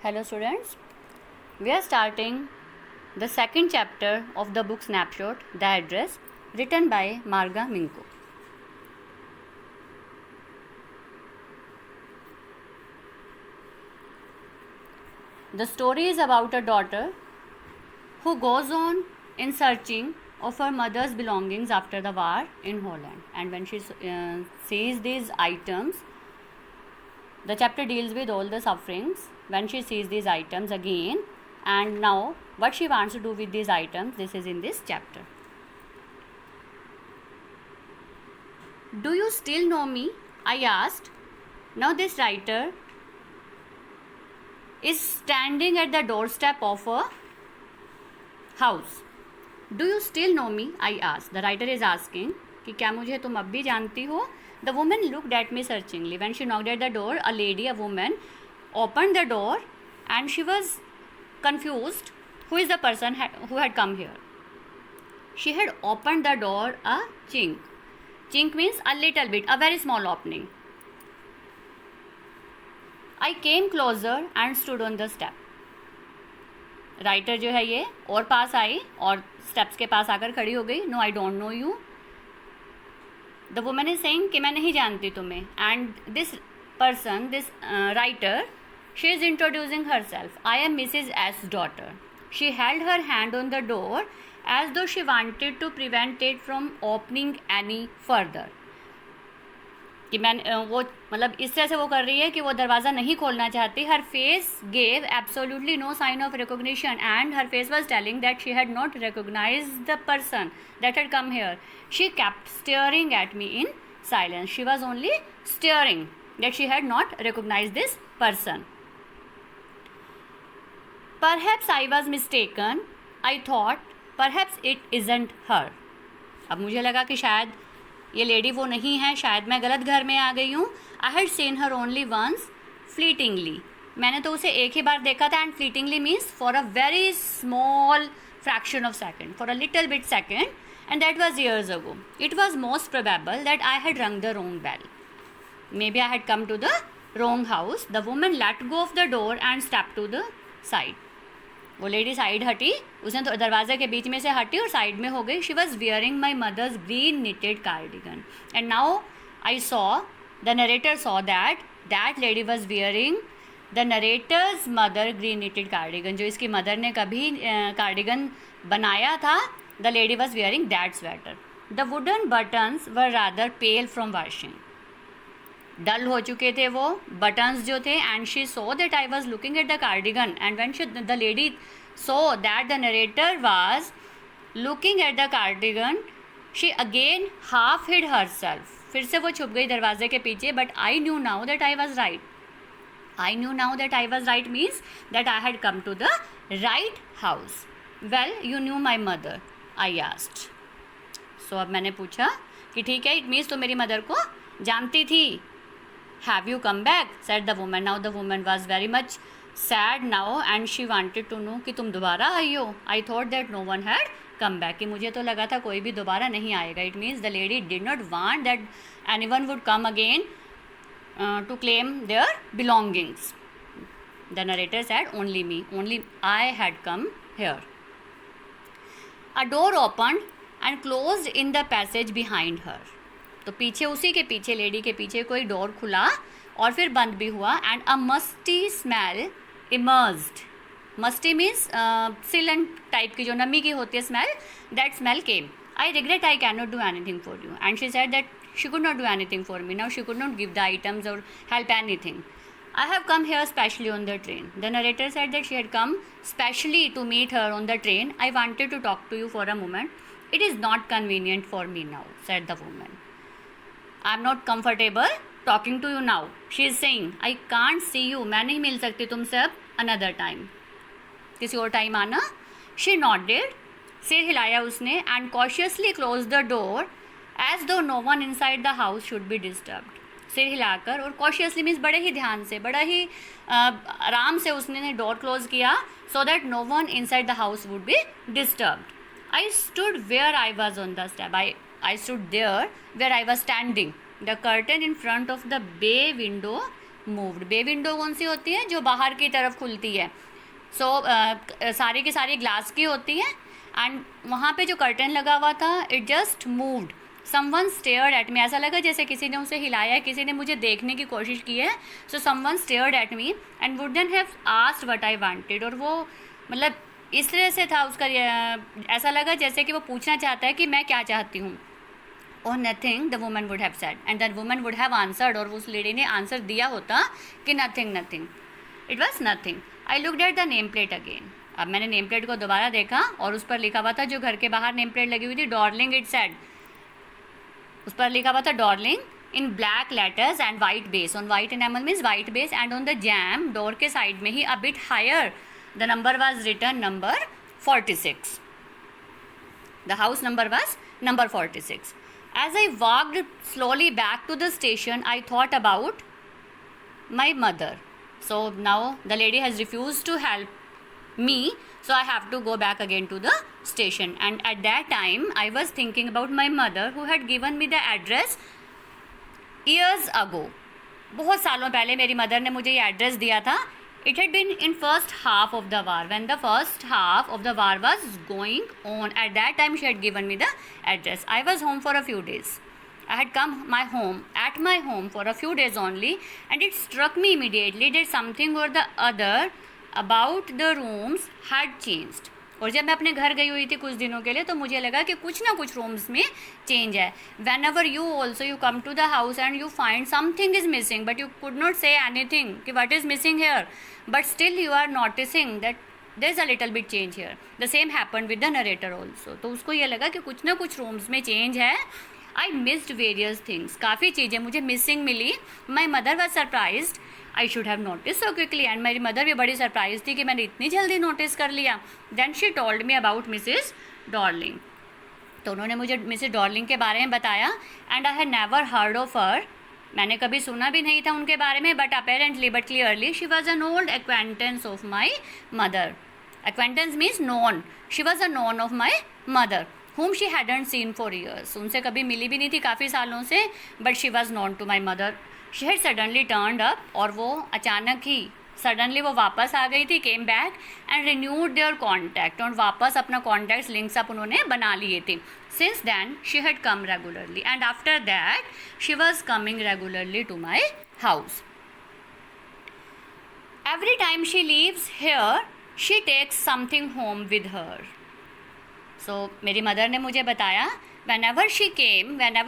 Hello students, we are starting the second chapter of the book Snapshot, The Address, written by Marga Minko. The story is about a daughter who goes on in searching of her mother's belongings after the war in Holland, and when she sees these items, the chapter deals with all the sufferings when she sees these items again, and now what she wants to do with these items, this is in this chapter. Do you still know me? I asked. Now this writer is standing at the doorstep of a house. Do you still know me? I asked. The writer is asking कि क्या मुझे तुम अब भी जानती हो? The woman looked at me searchingly. When she knocked at the door, a woman, opened the door and she was confused. Who is the person who had come here? She had opened the door a chink. Chink means a little bit, a very small opening. I came closer and stood on the step. Writer जो है ये और पास आई और steps के पास आकर खड़ी हो गई. No I don't know you. The woman is saying कि मैं नहीं जानती तुम्हें. And this person, this writer, she is introducing herself. I am Mrs S daughter. She held her hand on the door as though she wanted to prevent it from opening any further. कि मैं वो मतलब इस तरह से वो कर रही है कि वो दरवाज़ा नहीं खोलना चाहती. Her face gave absolutely no sign of recognition and her face was telling that she had not recognise the person that had come here. She kept staring at me in silence. She was only staring that she had not recognise this person. Perhaps I was mistaken. I thought perhaps it isn't her. अब मुझे लगा कि शायद ये lady वो नहीं है, शायद मैं गलत घर में आ गई हूँ. I had seen her only once fleetingly. मैंने तो उसे एक ही बार देखा था. And fleetingly means for a very small fraction of second, for a little bit second, and that was years ago. It was most probable that I had rung the wrong bell. Maybe I had come to the wrong house. The woman let go of the door and step to the side. वो lady side हटी, उसने तो दरवाजे के बीच में से हटी और साइड में हो गई. She was wearing my mother's green knitted cardigan. And now I saw, the narrator saw that lady was wearing the narrator's mother green knitted cardigan. जो इसकी मदर ने कभी कार्डिगन बनाया था, the lady was wearing that sweater. The wooden buttons were rather pale from washing. Dull हो चुके थे वो बटन्स जो थे. And she saw that I was looking at the cardigan. And when she the lady saw that the narrator was looking at the cardigan, she again half hid herself. फिर से वो छुप गई दरवाजे के पीछे. But I knew now that I was right. I knew now that I was right means that I had come to the right house. Well you knew my mother, I asked. So अब मैंने पूछा कि ठीक है, it means तो मेरी mother को जानती थी. Have you come back? said the woman. Now the woman was very much sad now and she wanted to know कि तुम दोबारा आई हो. I thought that no one had come back. कि मुझे तो लगा था कोई भी दोबारा नहीं आएगा. It means the lady did not want that anyone would come again to claim their belongings. The narrator said only me. Only I had come here. A door opened and closed in the passage behind her. तो पीछे, उसी के पीछे, lady के पीछे कोई door खुला और फिर बंद भी हुआ. And a musty smell emerged. Musty means silent type की जो नमी की होती है smell. That smell came. I regret I can not do anything for you. And she said that she could not do anything for me. Now she could not give the items और help anything. I have come here specially on the train. The narrator said that she had come specially to meet her on the train. I wanted to talk to you for a moment. It is not convenient for me now, said the woman. I am not comfortable talking to you now. She is saying, I can't see you. मैं नहीं मिल सकती तुमसे अब. Another time. किसी और time आना. She nodded. सिर हिलाया उसने and cautiously closed the door as though no one inside the house should be disturbed. सिर हिलाकर और cautiously means बड़े ही ध्यान से, बड़ा ही आराम से उसने डोर क्लोज किया so that no one inside the house would be disturbed. I stood where I was on the step. I stood there where I was standing. The curtain in front of the bay window moved. Bay window कौन सी होती है? जो बाहर की तरफ खुलती है. सो सारी की सारी ग्लास की होती है एंड वहाँ पे जो कर्टन लगा हुआ था it just moved. Someone stared at me. ऐसा लगा जैसे किसी ने उसे हिलाया है, किसी ने मुझे देखने की कोशिश की है. So someone stared at me and wouldn't have asked what I wanted. और वो मतलब इस तरह से था उसका, ऐसा लगा जैसे कि वो पूछना चाहता है कि मैं क्या चाहती हूँ. और nothing the woman would have said and the woman would have answered. और उस लेडी ने आंसर दिया होता कि nothing nothing. It was nothing. I looked at the name plate again. अब मैंने नेम प्लेट को दोबारा देखा और उस पर लिखा हुआ था, जो घर के बाहर नेम प्लेट लगी हुई थी, डॉर्लिंग इट सेड. उस पर लिखा हुआ था darling in black letters and white base. On white enamel means white base. And on the jamb door के साइड में ही a bit higher the number was written number 46. The house number was number 46. As I walked slowly back to the station, I thought about my mother. So now the lady has refused to help me, so I have to go back again to the station. And at that time, I was thinking about my mother who had given me the address years ago. बहुत सालों पहले मेरी mother ने मुझे ये address दिया था. It had been in first half of the war, when the first half of the war was going on. At that time she had given me the address. I was home for a few days. I had come at my home for a few days only, and it struck me immediately that something or the other about the rooms had changed. और जब मैं अपने घर गई हुई थी कुछ दिनों के लिए तो मुझे लगा कि कुछ ना कुछ रूम्स में चेंज है. Whenever you also you come to the house and you find something is missing but you could not say anything कि what is missing here, but still you are noticing that there is a little bit change here. The same happened with the narrator also. तो उसको ये लगा कि कुछ ना कुछ rooms में चेंज है. I missed various things. काफ़ी चीज़ें मुझे मिसिंग मिली. My mother was surprised I should have notice so quickly. And मेरी मदर भी बड़ी सरप्राइज थी कि मैंने इतनी जल्दी नोटिस कर लिया. Then she told me about Mrs Darling. तो उन्होंने मुझे मिसिस डॉर्लिंग के बारे में बताया. And I had never heard of her. मैंने कभी सुना भी नहीं था उनके बारे में. But apparently but clearly she was an old acquaintance of my mother. Acquaintance means known. She was a known of my mother whom she hadn't seen for years. उनसे कभी मिली भी नहीं थी काफ़ी सालों से. But she was known to my mother. She had suddenly turned up. और वो अचानक ही सडनली वो वापस आ गई थी. Came back and renewed there contact. और वापस अपना कॉन्टैक्ट लिंक्स अप उन्होंने बना लिए थे. Since then she had come regularly and after that she was coming regularly to my house. Every time she leaves here she takes something home with her. So मेरी mother ने मुझे बताया whenever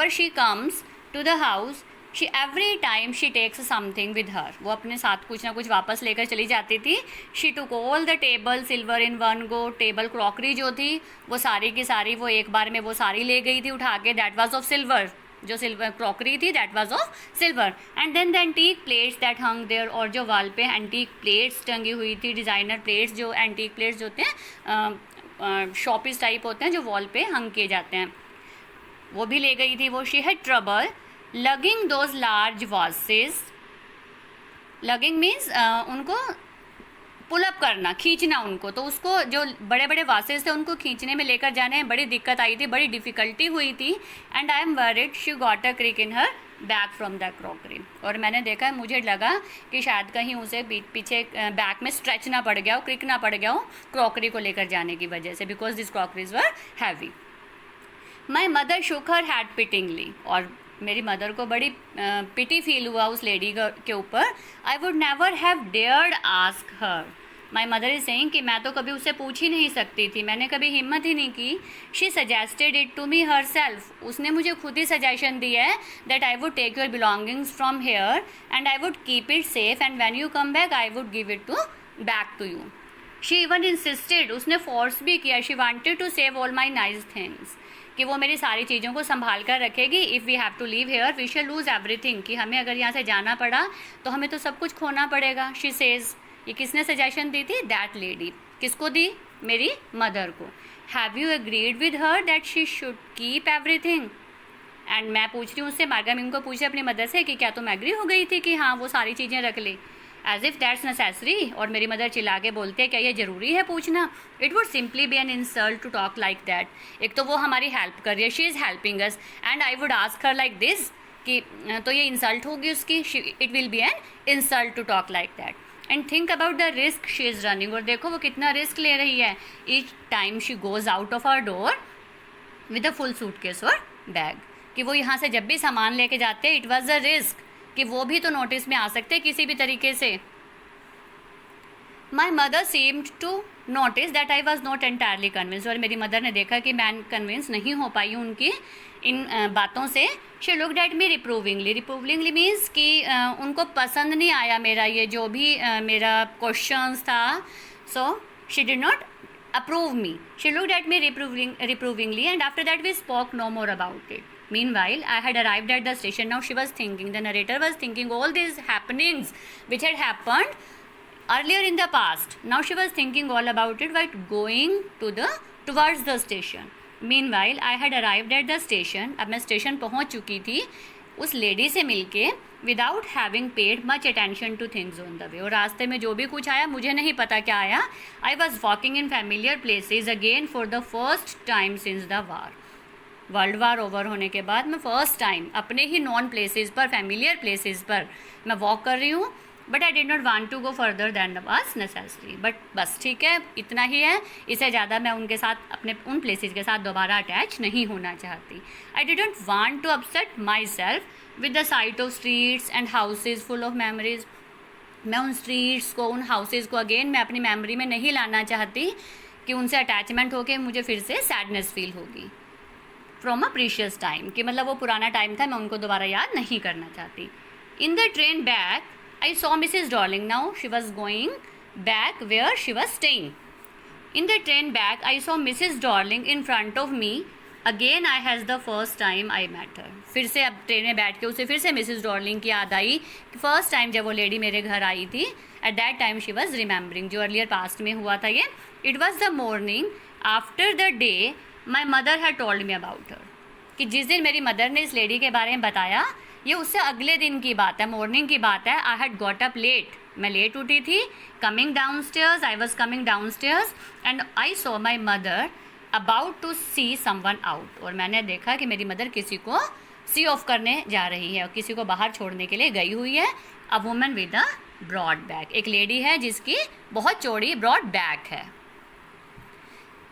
she comes to the house she every time she takes something with her. वो अपने साथ कुछ ना कुछ वापस लेकर चली जाती थी. She took all the table silver in one go. Table crockery जो थी वो सारी की सारी वो एक बार में वो सारी ले गई थी उठा के. That was of silver. जो सिल्वर क्रॉकरी थी that was of silver. And then the antique plates that hung there. और जो वाल पे एंटीक प्लेट्स टंगी हुई थी, डिज़ाइनर प्लेट्स, जो एंटीक प्लेट्स जो होते हैं शॉपीस टाइप होते हैं जो वॉल पे हंग किए जाते हैं, वो भी ले गई थी वो. She had trouble logging those large vases. Logging means उनको पुलअप करना, खींचना उनको. तो उसको जो बड़े बड़े वासेस थे उनको खींचने में लेकर जाने में बड़ी दिक्कत आई थी, बड़ी डिफ़िकल्टी हुई थी. And I am worried she got a crick in her back from the crockery. और मैंने देखा, मुझे लगा कि शायद कहीं उसे पीछे बैक में स्ट्रेच ना पड़ गया हो, क्रिक ना पड़ गया हो क्रॉकरी को लेकर जाने की वजह से, because this crockeries were heavy. My mother shook her head pityingly. और मेरी मदर को बड़ी पिटी फील हुआ उस लेडी के ऊपर. I would never have dared ask her. My mother is saying कि मैं तो कभी उससे पूछ ही नहीं सकती थी, मैंने कभी हिम्मत ही नहीं की. She suggested it to me herself. उसने मुझे खुद ही सजेशन दिया है that I would take your belongings from here and I would keep it safe and when you come back I would give it back to you. She even insisted. उसने force भी किया. She wanted to save all my nice things. कि वो मेरी सारी चीज़ों को संभाल कर रखेगी. If we have to leave here we shall lose everything. कि हमें अगर यहाँ से जाना पड़ा तो हमें तो सब कुछ खोना पड़ेगा. She says. ये किसने सजेशन दी थी? That lady. किसको दी? मेरी मदर को. Have you agreed with her that she should keep everything. And मैं पूछ रही हूँ उससे, मार्गाम को पूछे अपनी मदर से कि क्या तुम एग्री हो गई थी कि हाँ वो सारी चीज़ें रख ले. As if that's necessary. और मेरी मदर चिल्ला के बोलते हैं क्या ये ज़रूरी है पूछना? It would simply be an insult to talk like that. एक तो वो हमारी हेल्प कर रही है, she is helping us, and I would ask her like this कि तो ये इंसल्ट होगी उसकी, it will be an insult to talk like that. And think about the risk she is running, और देखो वो कितना रिस्क ले रही है. Each time she goes out of our door with a full suitcase और बैग, कि वो यहाँ से जब भी सामान लेके जाते हैं, इट वॉज अ रिस्क कि वो भी तो नोटिस में आ सकते हैं किसी भी तरीके से. My mother seemed to notice that I was not entirely convince, और मेरी मदर ने देखा कि मैं कन्विंस नहीं हो पाई हूँ उनकी इन बातों से. She looked at me reprovingly means कि उनको पसंद नहीं आया मेरा ये जो भी मेरा क्वेश्चंस था. So she did not approve me. She looked at me reprovingly, and after that we spoke no more about it. Meanwhile, I had arrived at the station. Now she was thinking, the narrator was thinking all these happenings which had happened earlier in the past. Now she was thinking all about it while going towards the station. Meanwhile, I had arrived at the station. अब मैं station पहुंच चुकी थी उस lady से मिलके, without having paid much attention two things on the way, और रास्ते में जो भी कुछ आया मुझे नहीं पता क्या आया. I was walking in familiar places again for the first time since the war. World war over होने के बाद मैं फर्स्ट टाइम अपने ही नॉन प्लेसेस पर, फैमिलियर प्लेसेस पर मैं वॉक कर रही हूँ. But I did not want to go further than was necessary. But बस ठीक है, इतना ही है, इससे ज़्यादा मैं उनके साथ, अपने उन प्लेसेस के साथ दोबारा अटैच नहीं होना चाहती. I didn't want to upset myself with the sight of streets and houses full of memories. मैं उन स्ट्रीट्स को, उन हाउसेज को अगेन मैं अपनी मेमोरी में नहीं लाना चाहती कि उनसे अटैचमेंट होकर मुझे फिर से सैडनेस फील होगी फ्रॉम अ प्रीशियस टाइम, कि मतलब वो पुराना टाइम था, मैं उनको दोबारा याद नहीं करना चाहती. In the train back I saw Mrs. Darling. Now she was going back where she was staying. In the train back, I saw Mrs. Darling in front of me. Again, I has the first time I met her. फिर से अब train में बैठ के उसे फिर से Mrs Darling की याद आई कि फर्स्ट टाइम जब वो लेडी मेरे घर आई थी. At that time she was remembering, जो अर्लियर पास्ट में हुआ था ये. It was the morning after the day my mother had told me about her, कि जिस दिन मेरी मदर ने इस लेडी के बारे में बताया, ये उससे अगले दिन की बात है, मॉर्निंग की बात है. I had got up late, मैं लेट उठी थी. Coming downstairs, I was coming downstairs and I saw my mother about to see someone out, और मैंने देखा कि मेरी मदर किसी को सी ऑफ करने जा रही है, और किसी को बाहर छोड़ने के लिए गई हुई है. A woman with a broad bag, एक लेडी है जिसकी बहुत चौड़ी ब्रॉड बैग है.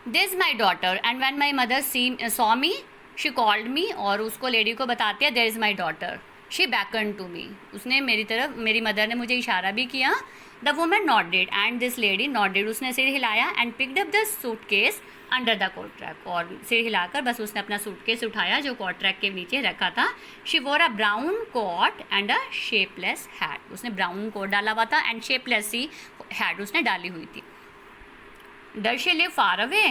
This my daughter, and when my mother saw me she called me, और उसको लेडी को बताती है there is my daughter. She beckon to me, उसने मेरी तरफ, मेरी मदर ने मुझे इशारा भी किया. The woman nodded and this lady nodded, उसने सिर हिलाया. And picked up the suitcase under the coat track, और सिर हिलाकर बस उसने अपना सूटकेस उठाया जो कोट ट्रैक के नीचे रखा था. She wore a brown coat and a shapeless hat, उसने ब्राउन कोट डाला हुआ था एंड शेपलेस सी हैट उसने डाली हुई थी. Does she live far away,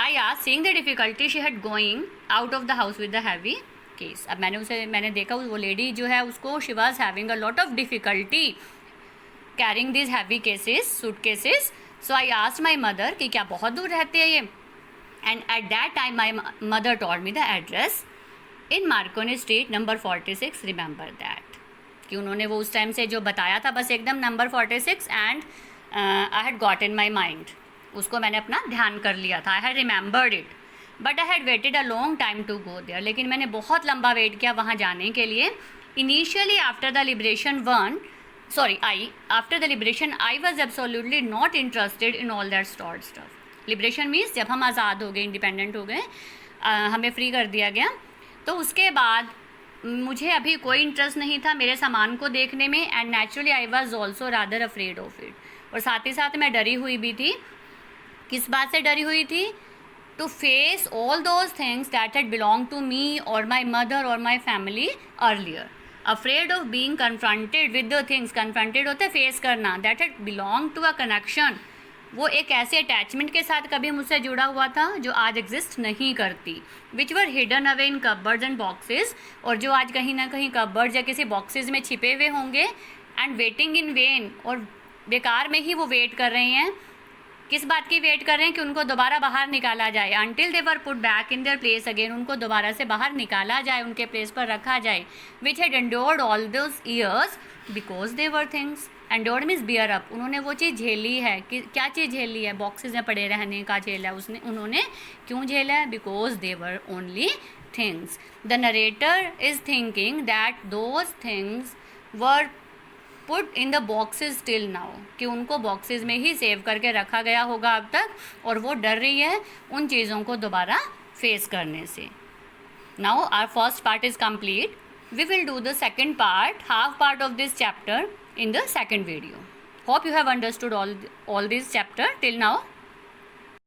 I asked, seeing the difficulty she had going out of the house with the heavy case. अब मैंने देखा वो लेडी जो है उसको she was having a lot of difficulty carrying these heavy cases, suitcases. So I asked my mother कि क्या बहुत दूर रहते हैं ये. And at that time my mother told me the address in Marconi Street, number 46. Remember that, कि उन्होंने वो उस टाइम से जो बताया था बस एकदम number 46, and I had got in my mind, उसको मैंने अपना ध्यान कर लिया था. I had remembered it but I had waited a long time to go there, लेकिन मैंने बहुत लंबा वेट किया वहाँ जाने के लिए. Initially after the liberation I was absolutely not interested in all that stored stuff. Liberation means जब हम आज़ाद हो गए, इंडिपेंडेंट हो गए, हमें फ्री कर दिया गया, तो उसके बाद मुझे अभी कोई इंटरेस्ट नहीं था मेरे सामान को देखने में. And naturally I was also rather afraid of it, और साथ ही साथ मैं डरी हुई भी थी. किस बात से डरी हुई थी? To face all those things that had belong to me और माई मदर और my family earlier. Afraid of being confronted with the things, confronted होता है फेस करना, that had belong to a connection, वो एक ऐसे अटैचमेंट के साथ कभी मुझसे जुड़ा हुआ था जो आज एग्जिस्ट नहीं करती. Which were hidden away in cupboards and boxes, और जो आज कहीं ना कहीं कबर्ड्स या किसी बॉक्सेस में छिपे हुए होंगे. एंड वेटिंग इन वेन, और बेकार में ही वो वेट कर रहे हैं. किस बात की वेट कर रहे हैं? कि उनको दोबारा बाहर निकाला जाए. Until they were put back in their place again, उनको दोबारा से बाहर निकाला जाए, उनके प्लेस पर रखा जाए. Which had endured all those years because they were things. Endured means beer up, उन्होंने वो चीज़ झेली है. कि क्या चीज़ झेली है? बॉक्सेस में पड़े रहने का झेला है उन्होंने. क्यों झेला है? Because they were only things. The narrator is thinking that those things were put in the boxes till now, कि उनको boxes में ही सेव करके रखा गया होगा अब तक, और वो डर रही है उन चीज़ों को दोबारा फेस करने से. Now our first part is complete. We will do the second part, half part of this chapter in the second video. Hope you have understood all this chapter till now.